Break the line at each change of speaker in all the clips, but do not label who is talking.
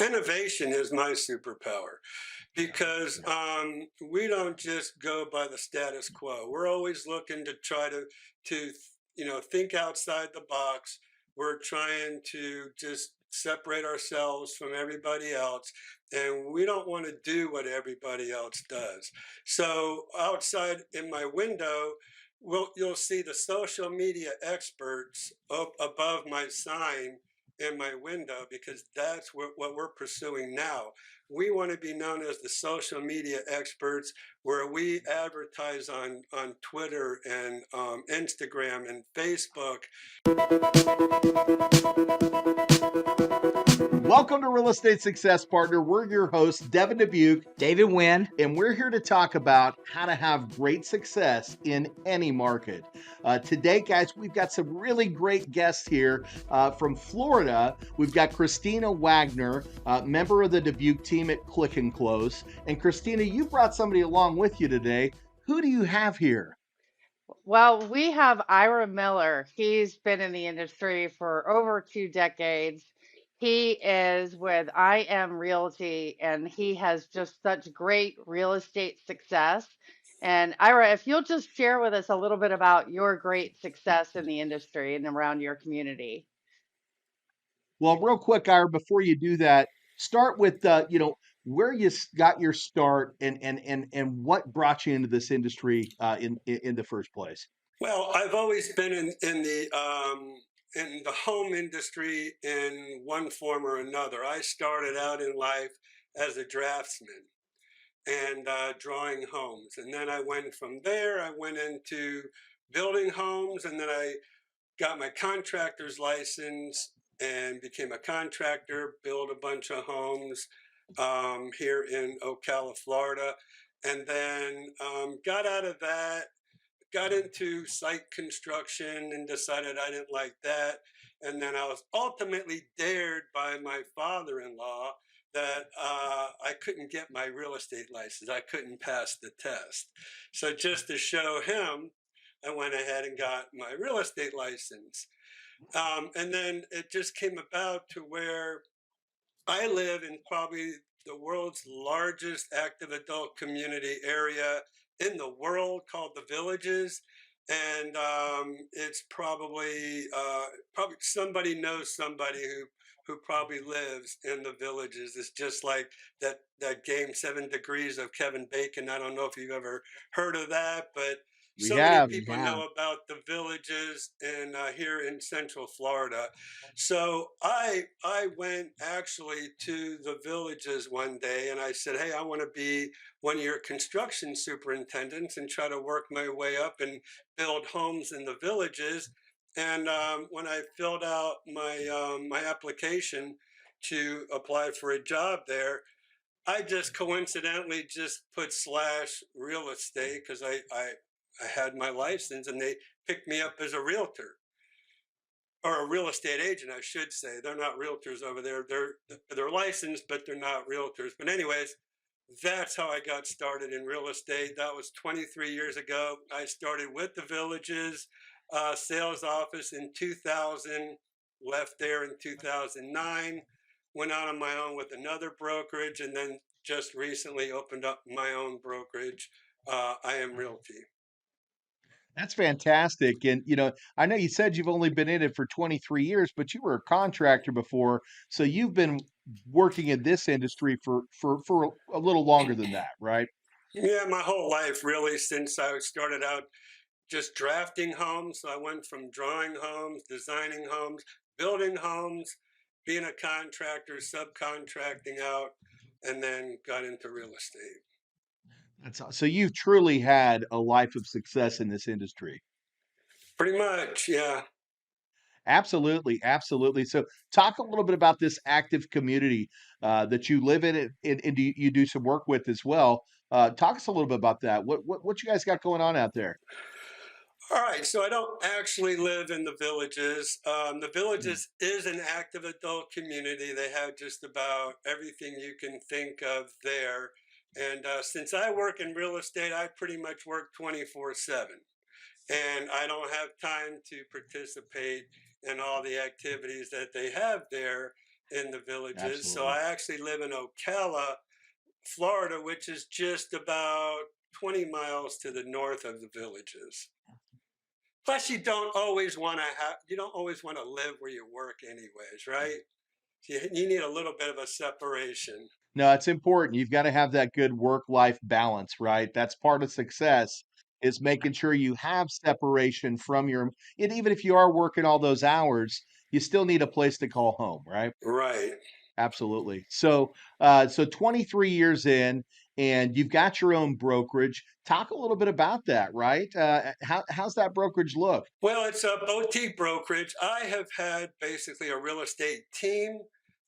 Innovation is my superpower because we don't just go by the status quo. We're always looking to try to think outside the box. We're trying to just separate ourselves from everybody else, and we don't want to do what everybody else does. So outside in my window, you'll see the social media experts up above my sign in my window because that's what we're pursuing now. We want to be known as the social media experts where we advertise on Twitter and Instagram and Facebook.
Welcome to Real Estate Success Partner. We're your hosts, Devin Dubuc,
David Nguyen,
and we're here to talk about how to have great success in any market. Today, guys, we've got some really great guests here from Florida. We've got Christina Waggoner, member of the Dubuc team at Click and Close. And Christina, you brought somebody along with you today. Who do you have here?
Well, we have Ira Miller. He's been in the industry for over 2 decades. He is with I Am Realty, and he has just such great real estate success. And Ira, if you'll just share with us a little bit about your great success in the industry and around your community.
Well, real quick, Ira, before you do that, start with where you got your start and what brought you into this industry in the first place.
Well, I've always been in the home industry in one form or another. I started out in life as a draftsman and drawing homes, and then I went from there. I went into building homes, and then I got my contractor's license and became a contractor, built a bunch of homes here in Ocala, Florida, and then got out of that, got into site construction and decided I didn't like that. And then I was ultimately dared by my father-in-law that I couldn't get my real estate license. I couldn't pass the test. So just to show him, I went ahead and got my real estate license. And then it just came about to where I live in probably the world's largest active adult community area in the world called the Villages. And it's probably somebody knows somebody who probably lives in the Villages. It's just like that game 7 Degrees of Kevin Bacon. I don't know if you've ever heard of that, but so many people know about the Villages in here in Central Florida. So I went actually to the Villages one day and I said, hey, I want to be one of your construction superintendents and try to work my way up and build homes in the Villages. And when I filled out my application to apply for a job there, I just coincidentally just put slash real estate because I had my license and they picked me up as a realtor or a real estate agent, I should say. They're not realtors over there. They're licensed, but they're not realtors. But anyways, that's how I got started in real estate. That was 23 years ago. I started with the Villages sales office in 2000, left there in 2009, went out on my own with another brokerage, and then just recently opened up my own brokerage, I Am Realty.
That's fantastic. And, I know you said you've only been in it for 23 years, but you were a contractor before. So you've been working in this industry for a little longer than that, right?
Yeah, my whole life, really, since I started out just drafting homes. So I went from drawing homes, designing homes, building homes, being a contractor, subcontracting out, and then got into real estate.
So you've truly had a life of success in this industry.
Pretty much, yeah.
Absolutely, absolutely. So talk a little bit about this active community that you live in and you do some work with as well. Talk us a little bit about that. What you guys got going on out there?
All right, so I don't actually live in the Villages. The Villages is an active adult community. They have just about everything you can think of there. And since I work in real estate, I pretty much work 24/7. And I don't have time to participate in all the activities that they have there. in the villages. So
Absolutely.
I actually live in Ocala, Florida, which is just about 20 miles to the north of the villages. Plus, you don't always want to live where you work anyways, right? You need a little bit of a separation.
No, it's important. You've got to have that good work-life balance, right? That's part of success is making sure you have separation from your and even if you are working all those hours, you still need a place to call home, right?
Right.
Absolutely. So 23 years in, and you've got your own brokerage. Talk a little bit about that, right? How's that brokerage look?
Well, it's a boutique brokerage. I have had basically a real estate team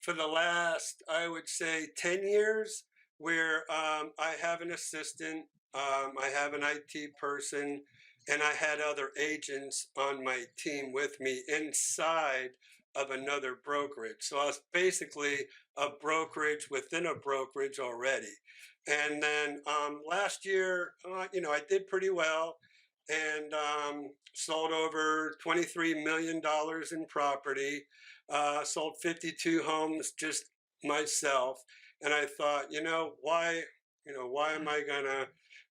for the last, I would say, 10 years, where I have an assistant, I have an IT person, and I had other agents on my team with me inside of another brokerage. So I was basically a brokerage within a brokerage already. And then last year, I did pretty well and sold over $23 million in property, sold 52 homes just myself. And I thought, why am I gonna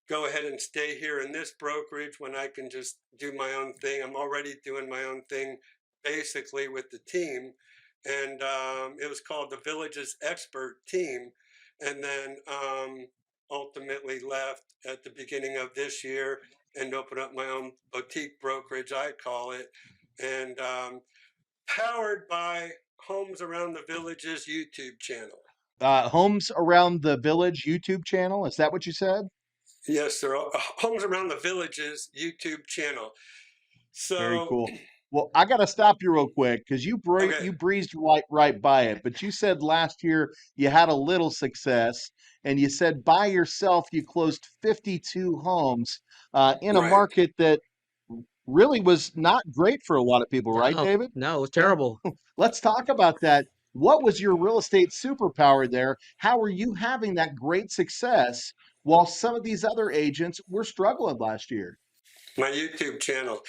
go ahead and stay here in this brokerage when I can just do my own thing? I'm already doing my own thing basically with the team. And it was called the Villages Expert Team. And then ultimately left at the beginning of this year and open up my own boutique brokerage, I call it, and powered by Homes Around the Village's YouTube channel.
Homes Around the Village YouTube channel. Is that what you said?
Yes, sir. Homes Around the Village's YouTube channel.
Very
So,
cool. Well, I got to stop you real quick because
okay,
you breezed right by it. But you said last year you had a little success, and you said by yourself you closed 52 homes in a
right.
market that really was not great for a lot of people, right,
No,
David?
no, it was
Yeah.
terrible.
Let's talk about that. What was your real estate superpower there? How are you having that great success while some of these other agents were struggling last year?
My YouTube channel.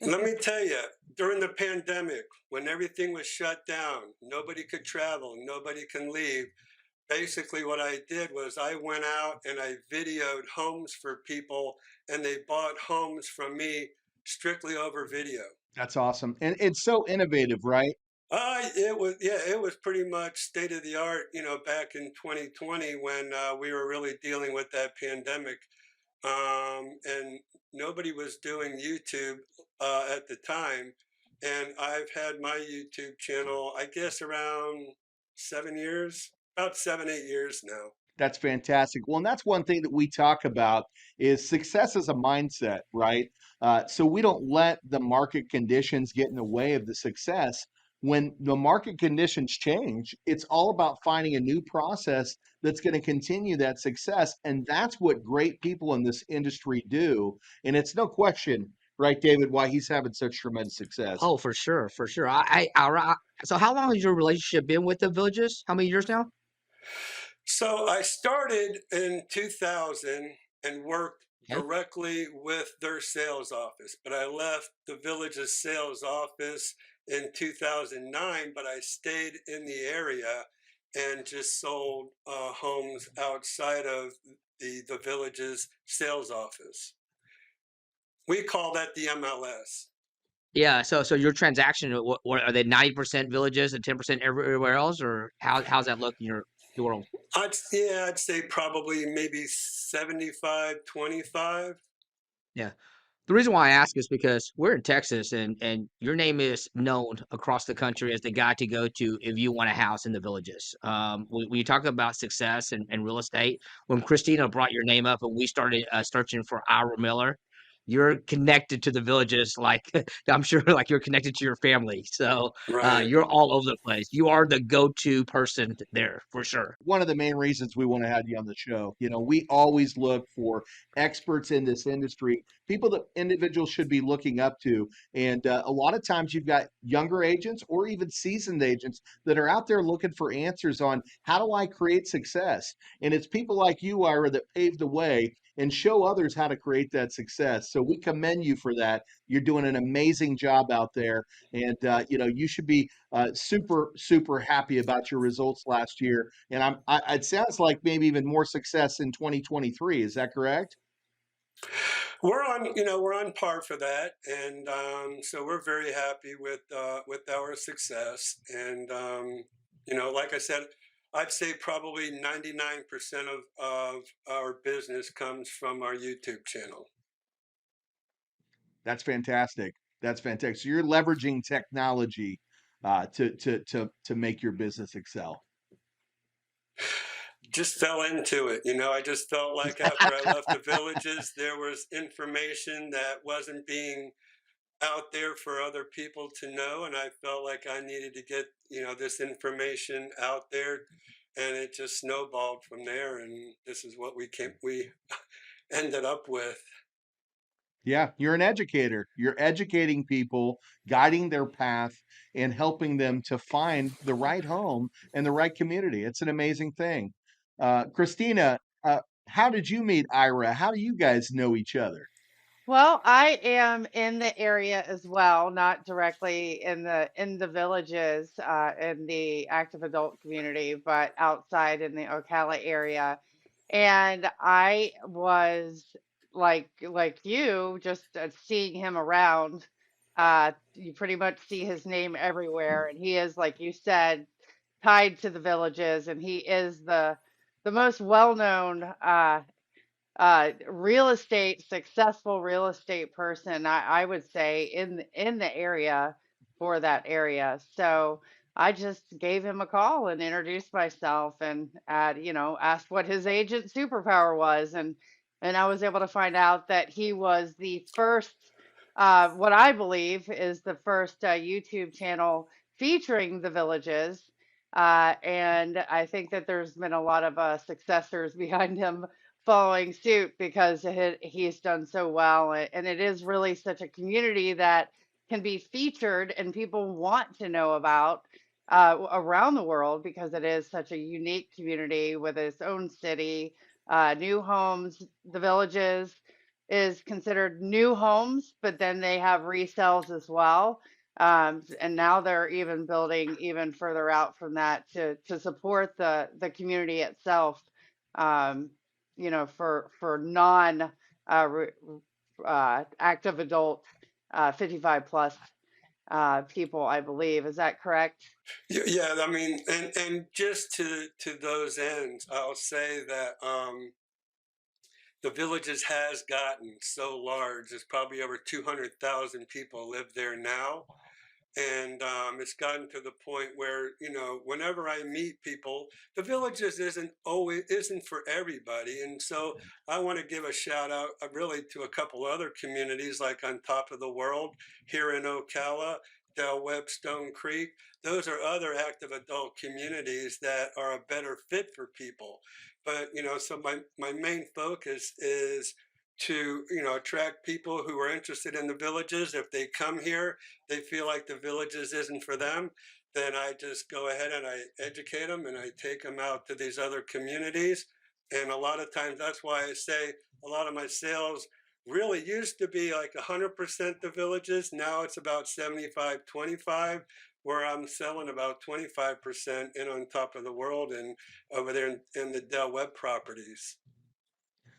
Let me tell you, during the pandemic, when everything was shut down, nobody could travel, nobody can leave. Basically, what I did was I went out and I videoed homes for people, and they bought homes from me strictly over video.
That's awesome. And it's so innovative, right?
It was pretty much state of the art, back in 2020 when we were really dealing with that pandemic, and nobody was doing YouTube at the time. And I've had my YouTube channel, I guess, around 7 years, about 7, 8 years now.
That's fantastic. Well, and that's one thing that we talk about is success is a mindset, right? So we don't let the market conditions get in the way of the success. When the market conditions change, it's all about finding a new process that's going to continue that success. And that's what great people in this industry do. And it's no question, right, David, why he's having such tremendous success.
Oh, for sure, for sure. So how long has your relationship been with the villages? How many years now?
So I started in 2000 and worked
Okay.
directly with their sales office, but I left the village's sales office in 2009, but I stayed in the area and just sold homes outside of the village's sales office. We call that the MLS.
Yeah. So your transaction, what are they 90% villages and 10% everywhere else, or how's that look in your world?
I'd say probably maybe 75-25.
Yeah. The reason why I ask is because we're in Texas and your name is known across the country as the guy to go to if you want a house in the villages. When you talk about success and real estate, when Christina brought your name up and we started searching for Ira Miller, you're connected to the villages like I'm sure like you're connected to your family. So
Right.
you're all over the place. You are the go-to person there for sure.
One of the main reasons we want to have you on the show. We always look for experts in this industry, people that individuals should be looking up to. And a lot of times you've got younger agents or even seasoned agents that are out there looking for answers on how do I create success? And it's people like you, Ira, that paved the way and show others how to create that success. So we commend you for that. You're doing an amazing job out there, and you should be super super happy about your results last year. And it sounds like maybe even more success in 2023. Is that correct?
We're on par for that, and so we're very happy with our success. And like I said, I'd say probably 99% of our business comes from our YouTube channel.
That's fantastic. That's fantastic. So you're leveraging technology to make your business excel.
Just fell into it. I just felt like after I left the villages, there was information that wasn't being out there for other people to know, and I felt like I needed to get this information out there, and it just snowballed from there, and this is what we ended up with.
Yeah, you're an educator. You're educating people, guiding their path, and helping them to find the right home and the right community. It's an amazing thing. Christina, how did you meet Ira? How do you guys know each other?
Well, I am in the area as well, not directly in the villages, in the active adult community, but outside in the Ocala area. And I was like you, just seeing him around. You pretty much see his name everywhere, and he is, like you said, tied to the villages, and he is the most well-known successful real estate person, I would say, in the area for that area. So I just gave him a call and introduced myself and asked what his agent superpower was, and I was able to find out that he was the first, what I believe is the first YouTube channel featuring the villages. And I think that there's been a lot of successors behind him following suit because he's done so well. And it is really such a community that can be featured and people want to know about around the world because it is such a unique community with its own city, new homes. The villages is considered new homes, but then they have resales as well. And now they're even building even further out from that to support the community itself. Um, for non active adult 55 plus people, I believe. Is that correct?
Yeah, I mean, and just to those ends, I'll say that the villages has gotten so large. There's probably over 200,000 people live there now, and it's gotten to the point where whenever I meet people, the villages isn't for everybody. And so I want to give a shout out really to a couple other communities like on top of the world here in Ocala, Del Webb, Stone Creek. Those are other active adult communities that are a better fit for people. But so my main focus is to attract people who are interested in the villages. If they come here, they feel like the villages isn't for them, then I just go ahead and I educate them and I take them out to these other communities. And a lot of times that's why I say a lot of my sales really used to be like 100% the villages. Now it's about 75-25, where I'm selling about 25% in on top of the world and over there in the Del Webb properties.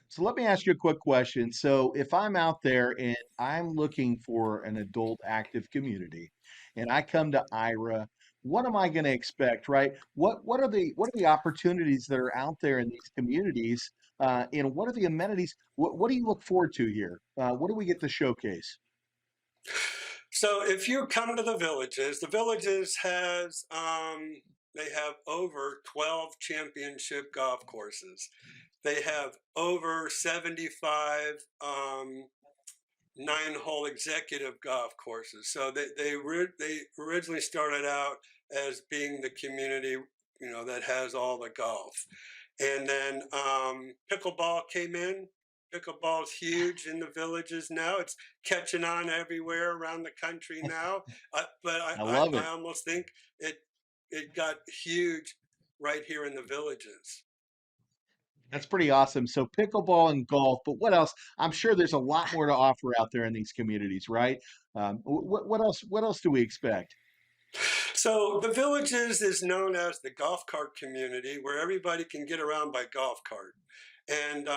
So let me ask you a quick question. So if I'm out there and I'm looking for an adult active community and I come to Ira, what am I going to expect, right? What are the opportunities that are out there in these communities? And what are the amenities? What do you look forward to here? What do we get to showcase?
So if you come to the villages has they have over 12 championship golf courses. They have over 75 nine-hole executive golf courses. So they originally started out as being the community, that has all the golf, and then pickleball came in. Pickleball's huge in the villages now. It's catching on everywhere around the country now. But
I love
I
it.
almost think it got huge right here in the villages.
That's pretty awesome. So pickleball and golf, but what else? I'm sure there's a lot more to offer out there in these communities, right? What else? What else do we expect?
So the Villages is known as the golf cart community, where everybody can get around by golf cart, and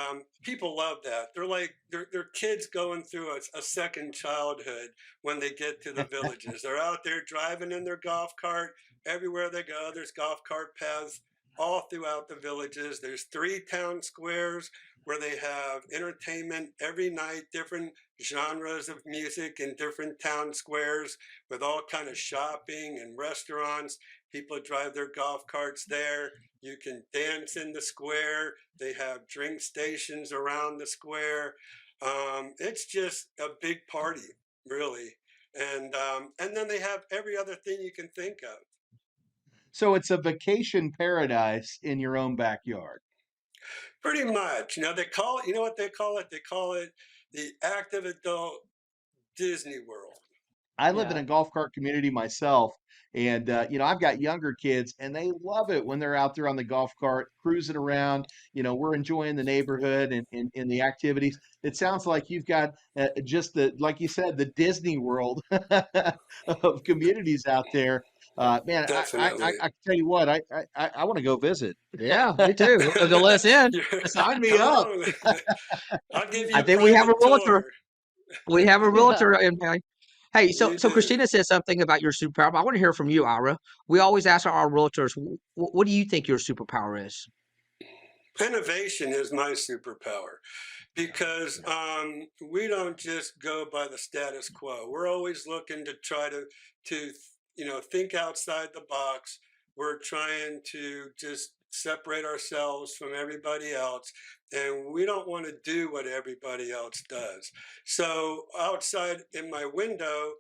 people love that. They're like they're kids going through a second childhood when they get to the Villages. They're out there driving in their golf cart everywhere they go. There's golf cart paths all throughout the Villages. There's three town squares where they have entertainment every night, different genres of music in different town squares with all kind of shopping and restaurants. People drive their golf carts there. You can dance in the square. They have drink stations around the square. It's just a big party, really. And then they have every other thing you can think of.
So it's a vacation paradise in your own backyard.
Pretty much. They call it, you know what they call it? They call it the active adult Disney World.
I live in
Yeah.
a golf cart community myself, and I've got younger kids, and they love it when they're out there on the golf cart cruising around. We're enjoying the neighborhood and the activities. It sounds like you've got just like you said, the Disney World of communities out there. Man,
Definitely.
I can tell you what, I want to go visit.
Yeah, me too. They'll let us in.
Sign me
Come
up.
on. I'll give you
I
a
think we have a
private
realtor.
tour.
We have a
Yeah.
realtor in. Hey, so
You
so
do.
Christina said something about your superpower. But I want to hear from you, Ira. We always ask our realtors, what do you think your superpower is?
Innovation is my superpower because we don't just go by the status quo. We're always looking to try to think outside the box. We're trying to just separate ourselves from everybody else, and we don't want to do what everybody else does. So outside in my window,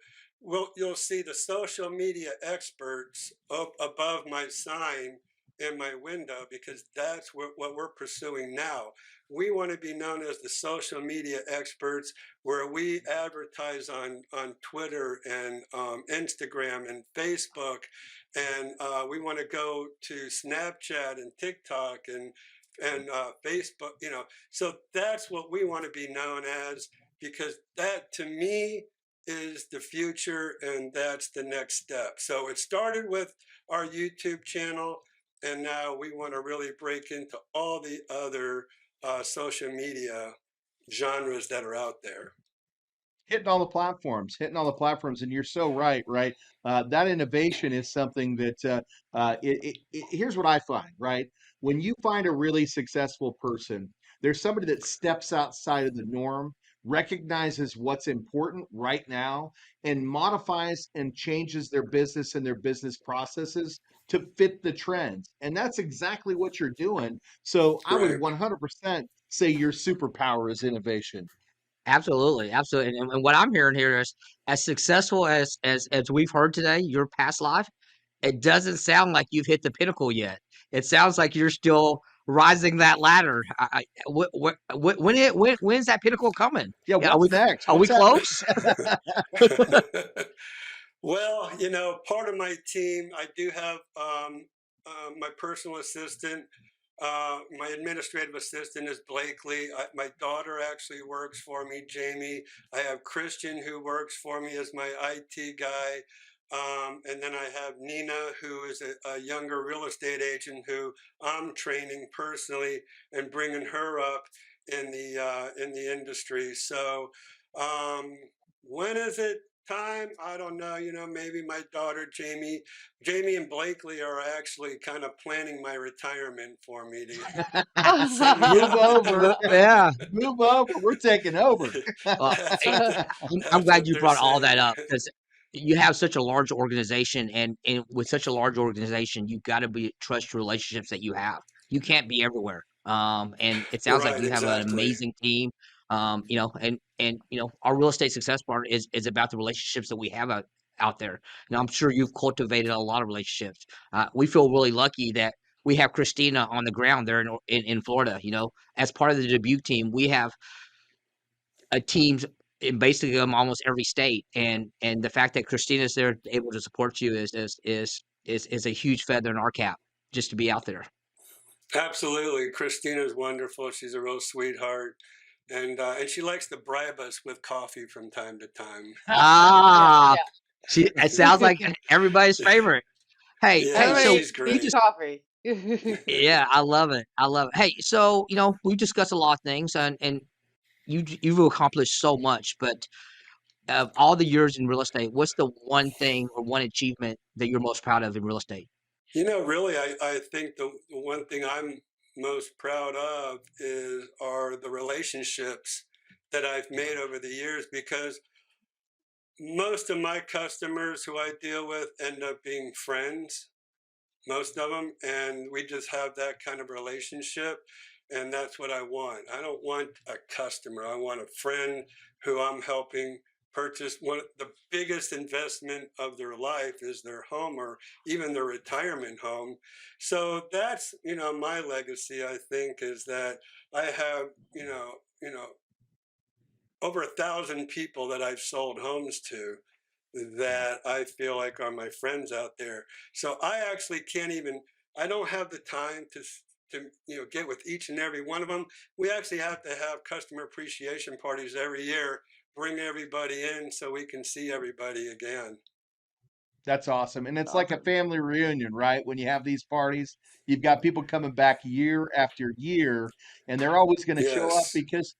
you'll see the social media experts up above my sign in my window because that's what we're pursuing now. We want to be known as the social media experts where we advertise on Twitter and Instagram and Facebook. And we want to go to Snapchat and TikTok and Facebook, So that's what we want to be known as because that to me is the future and that's the next step. So it started with our YouTube channel and now we want to really break into all the other social media genres that are out there.
Hitting all the platforms, and you're so right, right? That innovation is something that here's what I find, right? When you find a really successful person, there's somebody that steps outside of the norm, recognizes what's important right now, and modifies and changes their business and their business processes to fit the trends. And that's exactly what you're doing. So I would
Right.
100% say your superpower is innovation.
Absolutely, absolutely. And what I'm hearing here is as successful as we've heard today, your past life, it doesn't sound like you've hit the pinnacle yet. It sounds like you're still rising that ladder. When's that pinnacle coming?
Yeah,
Yeah,
what's next?
are we
What's that?
close?
Well, part of my team, I do have my personal assistant. My administrative assistant is Blakely. My daughter actually works for me, Jamie. I have Christian who works for me as my IT guy. And then I have Nina, who is a younger real estate agent who I'm training personally and bringing her up in the industry. So um, when is it time? I don't know. Maybe my daughter Jamie and Blakely are actually kind of planning my retirement for me to send me
Move
out.
over.
Yeah.
Move over. We're taking over.
Well,
that's
I
what
I'm
that's
glad
what
you
they're
brought all that
saying.
up because you have such a large organization, and with such a large organization, you've got to be trust your relationships that you have. You can't be everywhere. And it sounds like
Right,
you have an
exactly.
amazing team. And our real estate success part is about the relationships that we have out there. Now, I'm sure you've cultivated a lot of relationships. We feel really lucky that we have Christina on the ground there in Florida. As part of the Dubuc team, we have a teams in basically almost every state, and the fact that Christina's there able to support you is a huge feather in our cap just to be out there.
Absolutely. Christina's wonderful. She's a real sweetheart. And she likes to bribe us with coffee from time to time.
Yeah,
Ah,
yeah.
it sounds like everybody's favorite. Hey,
Yeah,
so
Everybody
she's
we
needs
great.
just
coffee.
yeah, I love it. I love it. Hey, so we discussed a lot of things, and you've accomplished so much, but of all the years in real estate, what's the one thing or one achievement that you're most proud of in real estate?
Really, I think the one thing I'm most proud of are the relationships that I've made over the years, because most of my customers who I deal with end up being friends, most of them, and we just have that kind of relationship, and that's what I want. I don't want a customer. I want a friend who I'm helping purchase. One the biggest investment of their life is their home, or even their retirement home. So that's, my legacy, I think, is that I have, over 1,000 people that I've sold homes to that I feel like are my friends out there. So I actually can't even. I don't have the time to get with each and every one of them. We actually have to have customer appreciation parties every year, bring everybody in so we can see everybody again.
That's awesome. And it's like a
Awesome.
family reunion, right? When you have these parties, you've got people coming back year after year, and they're always going to show up
Yes.
because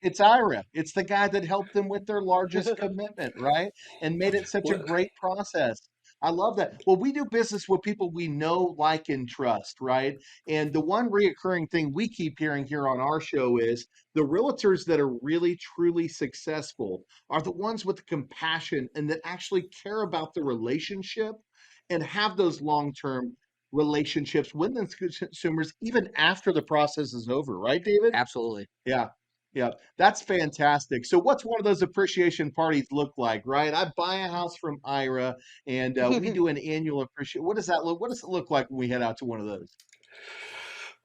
it's Ira. It's the guy that helped them with their largest commitment, right? And made it such a
Well,
great process. I love that. Well, we do business with people we know, like, and trust, right? And the one reoccurring thing we keep hearing here on our show is the realtors that are really, truly successful are the ones with the compassion and that actually care about the relationship and have those long-term relationships with the consumers even after the process is over, right, David?
Absolutely.
Yeah. Yeah, that's fantastic. So, what's one of those appreciation parties look like, right? I buy a house from Ira, and we do an annual appreciation. What does that look? What does it look like when we head out to one of those?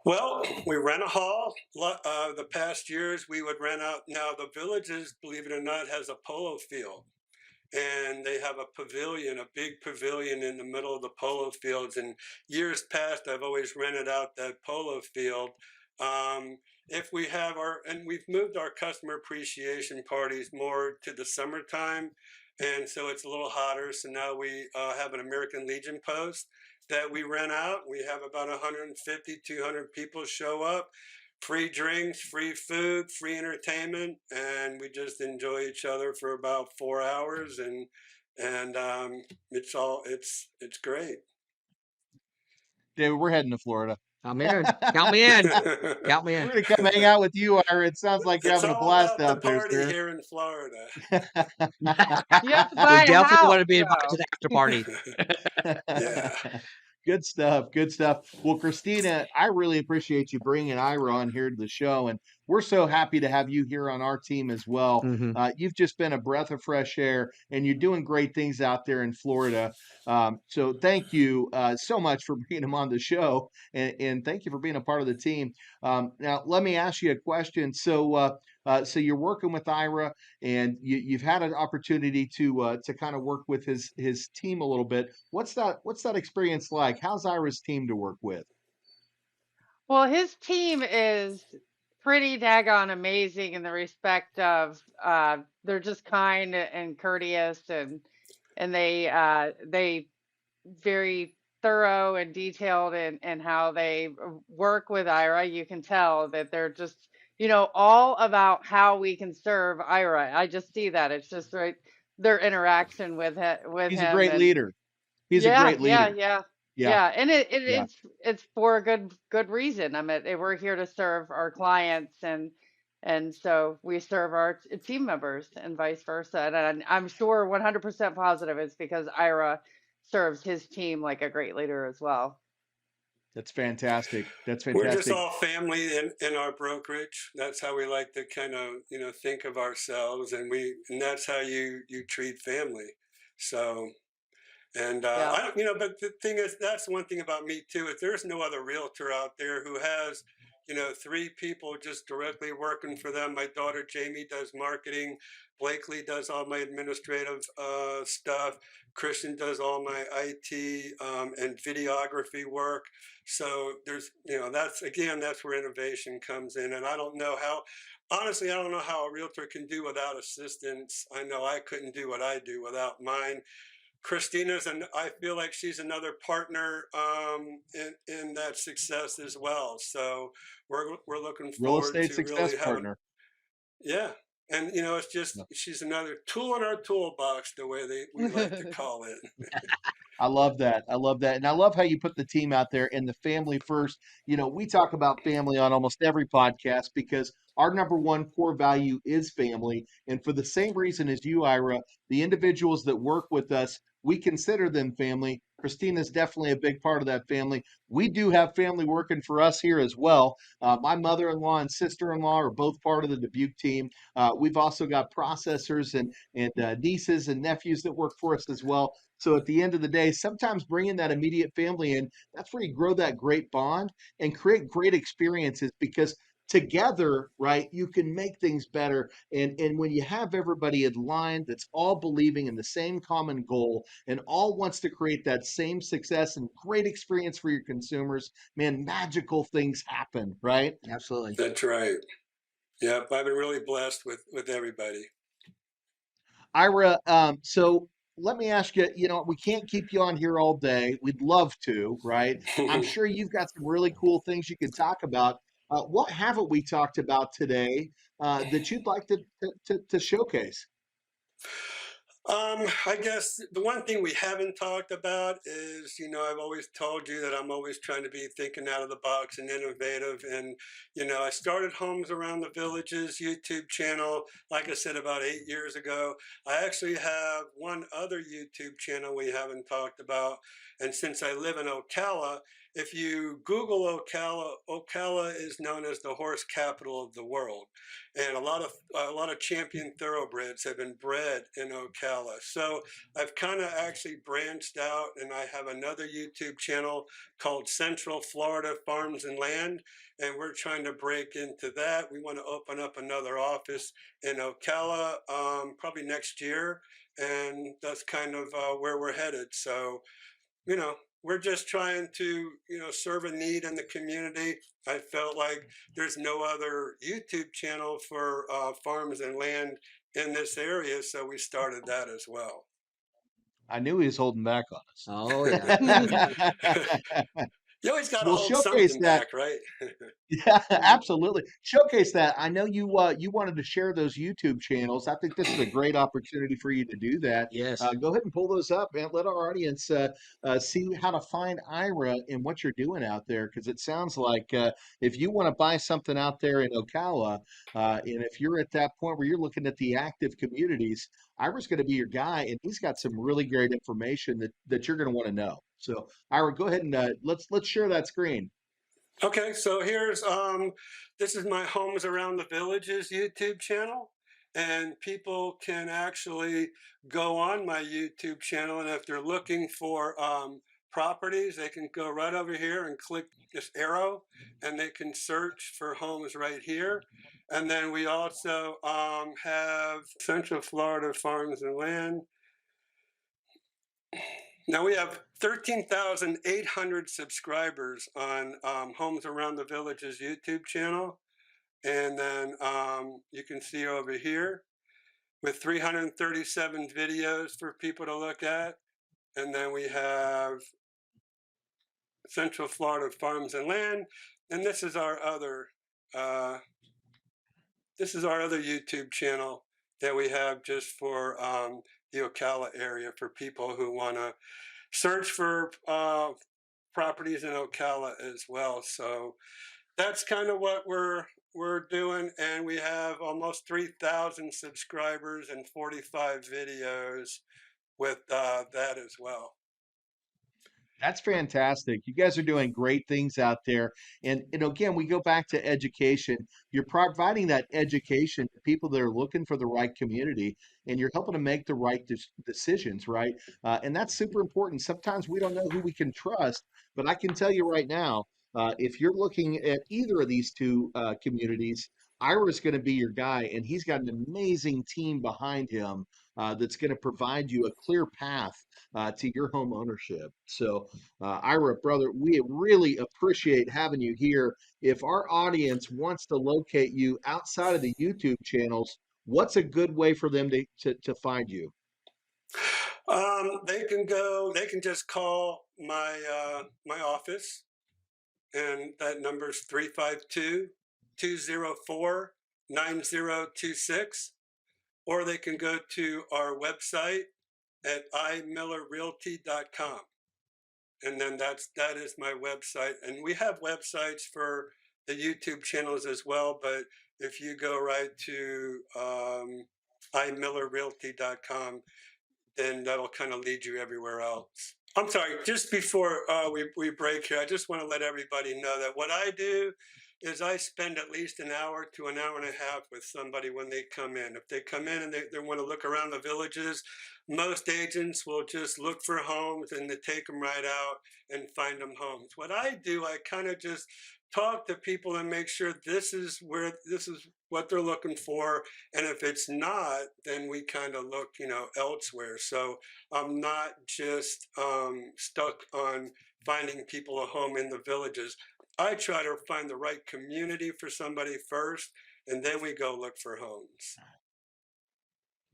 well, we rent a hall. The past years, we would rent out. Now, the Villages, believe it or not, has a polo field, and they have a pavilion, a big pavilion in the middle of the polo fields. And years past, I've always rented out that polo field. If we have and we've moved our customer appreciation parties more to the summertime, and so it's a little hotter. So now we have an American Legion post that we rent out. We have about 150, 200 people show up, free drinks, free food, free entertainment, and we just enjoy each other for about 4 hours, and it's great.
David, we're heading to Florida.
I'm in. Count me in. Count me in.
We're gonna come hang out with you, Ira. It sounds like you're
It's
having a
all
blast
about the
out there,
party
sir.
here in Florida.
You have to
We
buy a
definitely want
house,
to be invited to
though.
the after party.
Yeah.
Good stuff. Good stuff. Well, Christina, I really appreciate you bringing Ira on here to the show, and we're so happy to have you here on our team as well.
Hmm.
You've just been a breath of fresh air, and you're doing great things out there in Florida. So thank you so much for bringing him on the show, and thank you for being a part of the team. Now, let me ask you a question. So you're working with Ira, and you've had an opportunity to kind of work with his team a little bit. What's that experience like? How's Ira's team to work with?
Well, his team is pretty daggone amazing in the respect of they're just kind and courteous, and they very thorough and detailed in how they work with Ira. You can tell that they're just, all about how we can serve Ira. I just see that. It's just right their interaction with
He's a
him.
great
And
leader. He's a
yeah,
great
yeah,
leader.
yeah.
Yeah,
Yeah, and
yeah.
it's for a good reason. I mean, we're here to serve our clients, and so we serve our team members and vice versa. And I'm sure 100% positive it's because Ira serves his team like a great leader as well.
That's fantastic. That's
We're just
fantastic.
all family in our brokerage. That's how we like to kind of, think of ourselves, and that's how you treat family. So, and
Yeah.
I don't, but the thing is, that's one thing about me too, is there's no other realtor out there who has, three people just directly working for them. My daughter Jamie does marketing. Blakely does all my administrative stuff. Christian does all my IT and videography work. So there's, that's where innovation comes in. And I don't know how, honestly, I don't know how a realtor can do without assistance. I know I couldn't do what I do without mine. Christina's, and I feel like she's another partner in that success as well. So we're looking
Real
forward
estate
to
success
really having,
partner.
yeah. And it's just she's another tool in our toolbox, the way we like to call it.
I love that. I love that. And I love how you put the team out there and the family first. We talk about family on almost every podcast because our number one core value is family. And for the same reason as you, Ira, the individuals that work with us, we consider them family. Christina's definitely a big part of that family. We do have family working for us here as well. My mother-in-law and sister-in-law are both part of the Dubuc team. We've also got processors and nieces and nephews that work for us as well. So at the end of the day, sometimes bringing that immediate family in, that's where you grow that great bond and create great experiences because together, right, you can make things better. And when you have everybody aligned that's all believing in the same common goal and all wants to create that same success and great experience for your consumers, man, magical things happen, right?
Absolutely.
That's right. Yep, I've been really blessed with everybody.
Ira, so let me ask you, we can't keep you on here all day. We'd love to, right? I'm sure you've got some really cool things you can talk about. What haven't we talked about today that you'd like to showcase?
I guess the one thing we haven't talked about is, I've always told you that I'm always trying to be thinking out of the box and innovative. And, I started Homes Around the Villages YouTube channel, like I said, about 8 years ago. I actually have one other YouTube channel we haven't talked about. And since I live in Ocala, if you Google Ocala, Ocala is known as the horse capital of the world, and a lot of champion thoroughbreds have been bred in Ocala. So I've kind of actually branched out, and I have another YouTube channel called Central Florida Farms and Land, and we're trying to break into that. We want to open up another office in Ocala probably next year, and that's kind of where we're headed. So you know, we're just trying to, serve a need in the community. I felt like there's no other YouTube channel for farms and land in this area, so we started that as well.
I knew he was holding back on
Oh yeah.
us.
You always got to
We'll
hold
showcase
something
that.
back, right?
Yeah, absolutely. Showcase that. I know you wanted to share those YouTube channels. I think this is a great opportunity for you to do that.
Yes.
Go ahead and pull those up and let our audience see how to find Ira and what you're doing out there. Because it sounds like if you want to buy something out there in Ocala, and if you're at that point where you're looking at the active communities, Ira's going to be your guy, and he's got some really great information that you're going to want to know. So, Ira, go ahead and let's share that screen.
Okay, so here's this is my Homes Around the Villages YouTube channel, and people can actually go on my YouTube channel, and if they're looking for properties, they can go right over here and click this arrow, and they can search for homes right here. And then we also have Central Florida Farms and Land. Now we have 13,800 subscribers on Homes Around the Villages YouTube channel. And then you can see over here with 337 videos for people to look at. And then we have Central Florida Farms and Land. And uh, this is our other YouTube channel that we have just for the Ocala area for people who want to search for properties in Ocala as well. So that's kind of what we're doing, and we have almost 3,000 subscribers and 45 videos with that as well.
That's fantastic. You guys are doing great things out there. And again, we go back to education. You're providing that education to people that are looking for the right community, and you're helping them make the right decisions, right? And that's super important. Sometimes we don't know who we can trust, but I can tell you right now, if you're looking at either of these two communities, Ira's going to be your guy, and he's got an amazing team behind him that's going to provide you a clear path to your home ownership. So, Ira, brother, we really appreciate having you here. If our audience wants to locate you outside of the YouTube channels, what's a good way for them to find you?
They can just call my office, and that number is 352-204-9026, or they can go to our website at imillerrealty.com. And then that is my website. And we have websites for the YouTube channels as well, but if you go right to imillerrealty.com, then that'll kind of lead you everywhere else. I'm sorry, just before we break here, I just want to let everybody know that what I do is I spend at least an hour to an hour and a half with somebody when they come in. If they come in and they want to look around the villages, most agents will just look for homes and they take them right out and find them homes. What I do, I kind of just talk to people and make sure this is what they're looking for, and if it's not, then we kind of look elsewhere. So I'm not just stuck on finding people a home in the villages. I try to find the right community for somebody first, and then we go look for homes.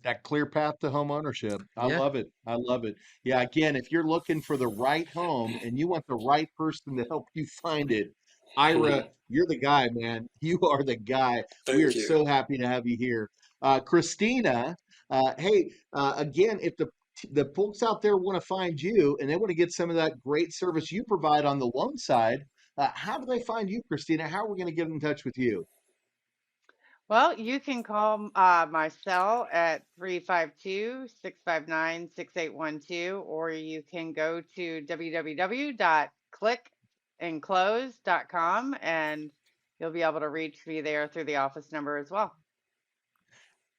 That clear path to home ownership. I
Yeah.
love it. I love it. Yeah, again, if you're looking for the right home and you want the right person to help you find it, Ira, you're the guy, man. You are the guy. We are
Thank you.
so happy to have you here. Christina, hey, again, if the folks out there want to find you and they want to get some of that great service you provide on the loan side, how do they find you, Christina? How are we going to get in touch with you?
Well, you can call my cell at 352-659-6812, or you can go to www.clickandclose.com and you'll be able to reach me there through the office number as well.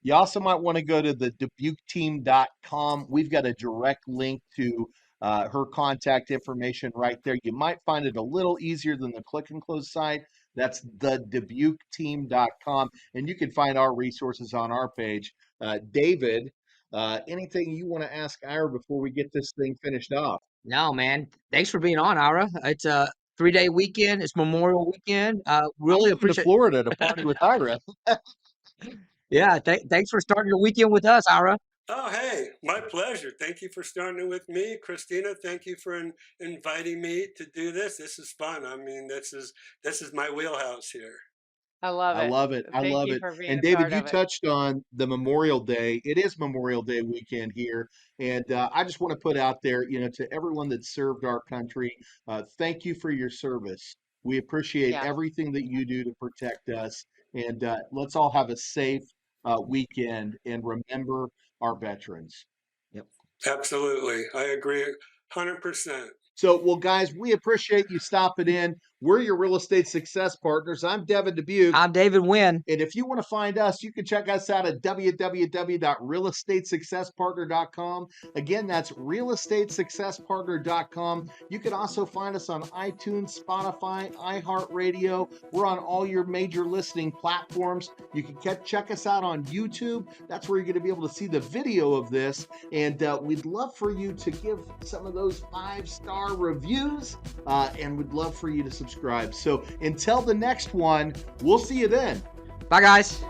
You also might want to go to the dubucteam.com. We've got a direct link to her contact information right there. You might find it a little easier than the Click and Close site. That's the dubucteam.com. And you can find our resources on our page. David, anything you want to ask Ira before we get this thing finished off?
No, man. Thanks for being on, Ira. It's a 3-day weekend. It's Memorial Weekend. Really
I'm going to
appreciate.
Florida to party with Ira.
Yeah, thanks for starting your weekend with us, Ira.
Oh, hey, my pleasure. Thank you for starting with me. Christina, thank you for inviting me to do this. This is fun. I mean, this is my wheelhouse here.
I love
I
it.
love it. I
Thank
love
you
it.
for being
And
a
David,
part
you
of it.
touched on the Memorial Day. It is Memorial Day weekend here. And I just want to put out there, to everyone that served our country, thank you for your service. We appreciate
Yes.
everything that you do to protect us. And let's all have a safe weekend and remember our veterans.
Yep.
Absolutely. I agree 100%.
So, well, guys, we appreciate you stopping in. We're your real estate success partners. I'm Devin Dubuc.
I'm David Nguyen.
And if you want to find us, you can check us out at www.realestatesuccesspartner.com. Again, that's realestatesuccesspartner.com. You can also find us on iTunes, Spotify, iHeartRadio. We're on all your major listening platforms. You can check us out on YouTube. That's where you're going to be able to see the video of this. And we'd love for you to give some of those 5-star reviews, and we'd love for you to subscribe. So until the next one, we'll see you then.
Bye, guys.